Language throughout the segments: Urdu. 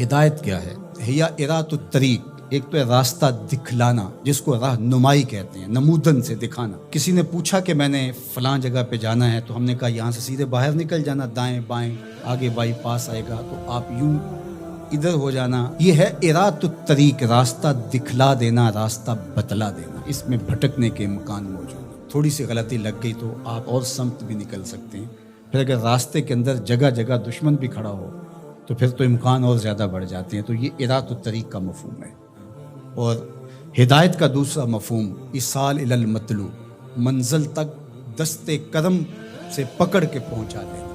ہدایت کیا ہے؟ ہیا اراۃ الطریق، ایک تو ہے راستہ دکھلانا، جس کو راہ نمائی کہتے ہیں، نمودن سے دکھانا۔ کسی نے پوچھا کہ میں نے فلاں جگہ پہ جانا ہے، تو ہم نے کہا یہاں سے سیدھے باہر نکل جانا، دائیں بائیں آگے بائی پاس آئے گا، تو آپ یوں ادھر ہو جانا۔ یہ ہے اراۃ الطریق، راستہ دکھلا دینا، راستہ بتلا دینا۔ اس میں بھٹکنے کے امکان موجود ہیں، تھوڑی سی غلطی لگ گئی تو آپ اور سمت بھی نکل سکتے ہیں۔ پھر اگر راستے کے اندر جگہ جگہ دشمن بھی کھڑا ہو تو پھر تو امکان اور زیادہ بڑھ جاتے ہیں۔ تو یہ اراۃ الطریق کا مفہوم ہے۔ اور ہدایت کا دوسرا مفہوم ایصال الی المطلوب، منزل تک دستے کرم سے پکڑ کے پہنچا دینا۔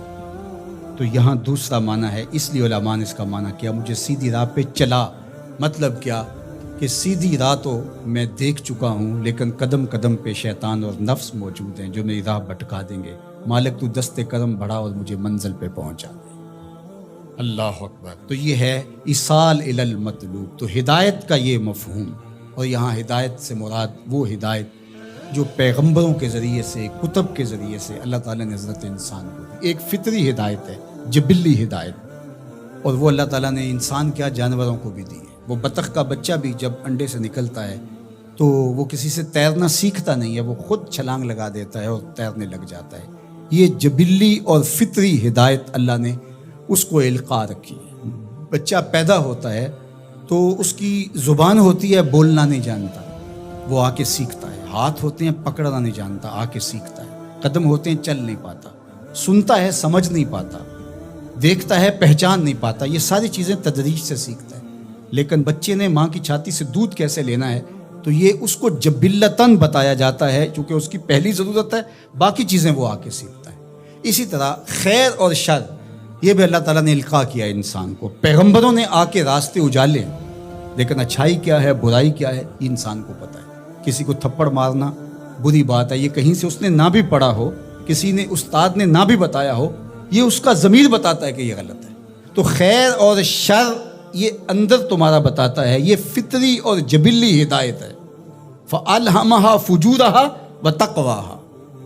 تو یہاں دوسرا معنی ہے، اس لیے علماء نے اس کا معنی کیا مجھے سیدھی راہ پہ چلا۔ مطلب کیا کہ سیدھی راہ تو میں دیکھ چکا ہوں، لیکن قدم قدم پہ شیطان اور نفس موجود ہیں جو میری راہ بھٹکا دیں گے۔ مالک تو دستے کرم بڑھا اور مجھے منزل پہ پہنچا دے۔ اللہ اکبر۔ تو یہ ہے ایصال الی المطلوب۔ تو ہدایت کا یہ مفہوم، اور یہاں ہدایت سے مراد وہ ہدایت جو پیغمبروں کے ذریعے سے، کتب کے ذریعے سے اللہ تعالیٰ نے حضرت انسان کو دی۔ ایک فطری ہدایت ہے، جبلی ہدایت، اور وہ اللہ تعالیٰ نے انسان کیا جانوروں کو بھی دی ہے۔ وہ بطخ کا بچہ بھی جب انڈے سے نکلتا ہے تو وہ کسی سے تیرنا سیکھتا نہیں ہے، وہ خود چھلانگ لگا دیتا ہے اور تیرنے لگ جاتا ہے۔ یہ جبلی اور فطری ہدایت اللہ نے اس کو القاء رکھی ہے۔ بچہ پیدا ہوتا ہے تو اس کی زبان ہوتی ہے، بولنا نہیں جانتا، وہ آ کے سیکھتا ہے۔ ہاتھ ہوتے ہیں، پکڑنا نہیں جانتا، آ کے سیکھتا ہے۔ قدم ہوتے ہیں، چل نہیں پاتا، سنتا ہے، سمجھ نہیں پاتا، دیکھتا ہے، پہچان نہیں پاتا۔ یہ ساری چیزیں تدریج سے سیکھتا ہے۔ لیکن بچے نے ماں کی چھاتی سے دودھ کیسے لینا ہے تو یہ اس کو جبلتاً بتایا جاتا ہے، چونکہ اس کی پہلی ضرورت ہے، باقی چیزیں وہ آ کے سیکھتا ہے۔ اسی طرح خیر اور شر، یہ بھی اللہ تعالیٰ نے القاء کیا انسان کو۔ پیغمبروں نے آ کے راستے اجالے، لیکن اچھائی کیا ہے، برائی کیا ہے، یہ انسان کو پتہ ہے۔ کسی کو تھپڑ مارنا بری بات ہے، یہ کہیں سے اس نے نہ بھی پڑھا ہو، کسی نے استاد نے نہ بھی بتایا ہو، یہ اس کا ضمیر بتاتا ہے کہ یہ غلط ہے۔ تو خیر اور شر یہ اندر تمہارا بتاتا ہے، یہ فطری اور جبلی ہدایت ہے۔ فَأَلْهَمَهَا فُجُورَهَا وَتَقْوَاهَا،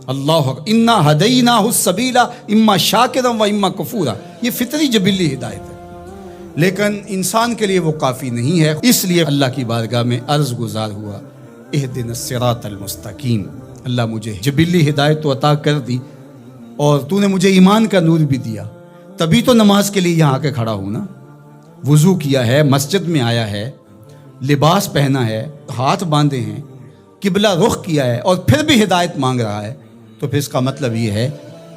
اللہ اِنَّا هَدَيْنَاهُ السَّبِيلَ إِمَّا شَاكِرًا وَإِمَّا كَفُورًا۔ یہ فطری جبلی ہدایت ہے، لیکن انسان کے لیے وہ کافی نہیں ہے۔ اس لیے اللہ کی بارگاہ میں عرض گزار ہوا، اهْدِنَا الصِّرَاطَ الْمُسْتَقِيمَ۔ اللہ مجھے جبلی ہدایت تو عطا کر دی، اور تو نے مجھے ایمان کا نور بھی دیا، تبھی تو نماز کے لیے یہاں آ کے کھڑا ہوں نا۔ وضو کیا ہے، مسجد میں آیا ہے، لباس پہنا ہے، ہاتھ باندھے ہیں، قبلہ رخ کیا ہے، اور پھر بھی ہدایت مانگ رہا ہے، تو پھر اس کا مطلب یہ ہے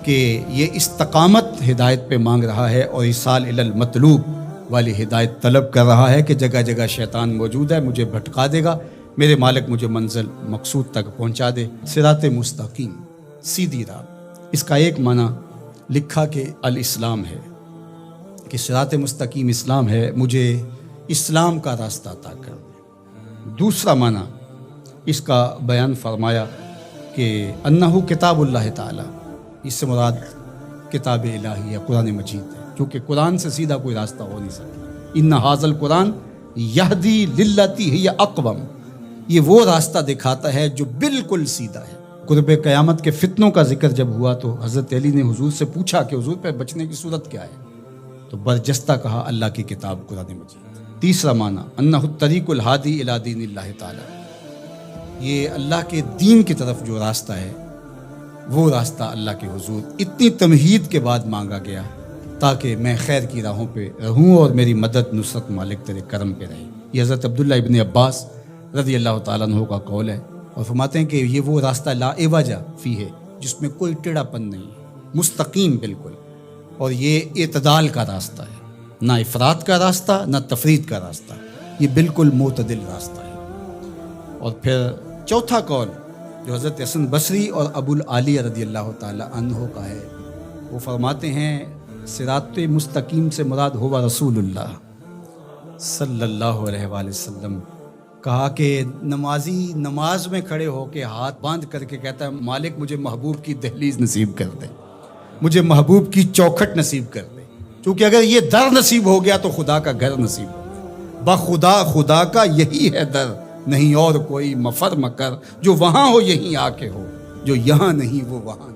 کہ یہ استقامت ہدایت پہ مانگ رہا ہے، اور ایصال الی المطلوب والی ہدایت طلب کر رہا ہے کہ جگہ جگہ شیطان موجود ہے، مجھے بھٹکا دے گا، میرے مالک مجھے منزل مقصود تک پہنچا دے۔ صراط مستقیم، سیدھی راہ، اس کا ایک معنی لکھا کہ الاسلام ہے، کہ صراط مستقیم اسلام ہے، مجھے اسلام کا راستہ عطا کر دے۔ دوسرا معنی اس کا بیان فرمایا کہ انہو کتاب اللہ تعالی، اس سے مراد کتاب الہیہ قرآن مجید ہے، کیونکہ قرآن سے سیدھا کوئی راستہ ہو نہیں سکتا۔ ان ھذا القرآن یہدی للتی ہی اقوم، یہ وہ راستہ دکھاتا ہے جو بالکل سیدھا ہے۔ قرب قیامت کے فتنوں کا ذکر جب ہوا تو حضرت علی نے حضور سے پوچھا کہ حضور پہ بچنے کی صورت کیا ہے، تو برجستہ کہا اللہ کی کتاب قرآن مجید۔ تیسرا معنی انہ الطریق الہادی الی دین اللہ تعالی، یہ اللہ کے دین کی طرف جو راستہ ہے، وہ راستہ اللہ کے حضور اتنی تمہید کے بعد مانگا گیا تاکہ میں خیر کی راہوں پہ رہوں اور میری مدد نصرت مالک تیرے کرم پہ رہے۔ یہ حضرت عبداللہ ابن عباس رضی اللہ تعالیٰ عنہ کا قول ہے، اور فرماتے ہیں کہ یہ وہ راستہ لا عوج فیہ ہے، جس میں کوئی ٹیڑھا پن نہیں ہے، مستقیم بالکل، اور یہ اعتدال کا راستہ ہے، نہ افراط کا راستہ نہ تفرید کا راستہ، یہ بالکل معتدل راستہ ہے۔ اور پھر چوتھا قول جو حضرت حسن بصری اور ابو العالیہ رضی اللہ تعالی عنہ کا ہے، وہ فرماتے ہیں صراط مستقیم سے مراد ہوا رسول اللہ صلی اللہ علیہ وآلہ وسلم۔ کہا کہ نمازی نماز میں کھڑے ہو کے ہاتھ باندھ کر کے کہتا ہے مالک مجھے محبوب کی دہلیز نصیب کر دے، مجھے محبوب کی چوکھٹ نصیب کر دے، کیونکہ اگر یہ در نصیب ہو گیا تو خدا کا گھر نصیب ہو گیا۔ بخدا خدا کا یہی ہے در، نہیں اور کوئی مفر مکر، جو وہاں ہو یہیں آ کے ہو، جو یہاں نہیں وہ وہاں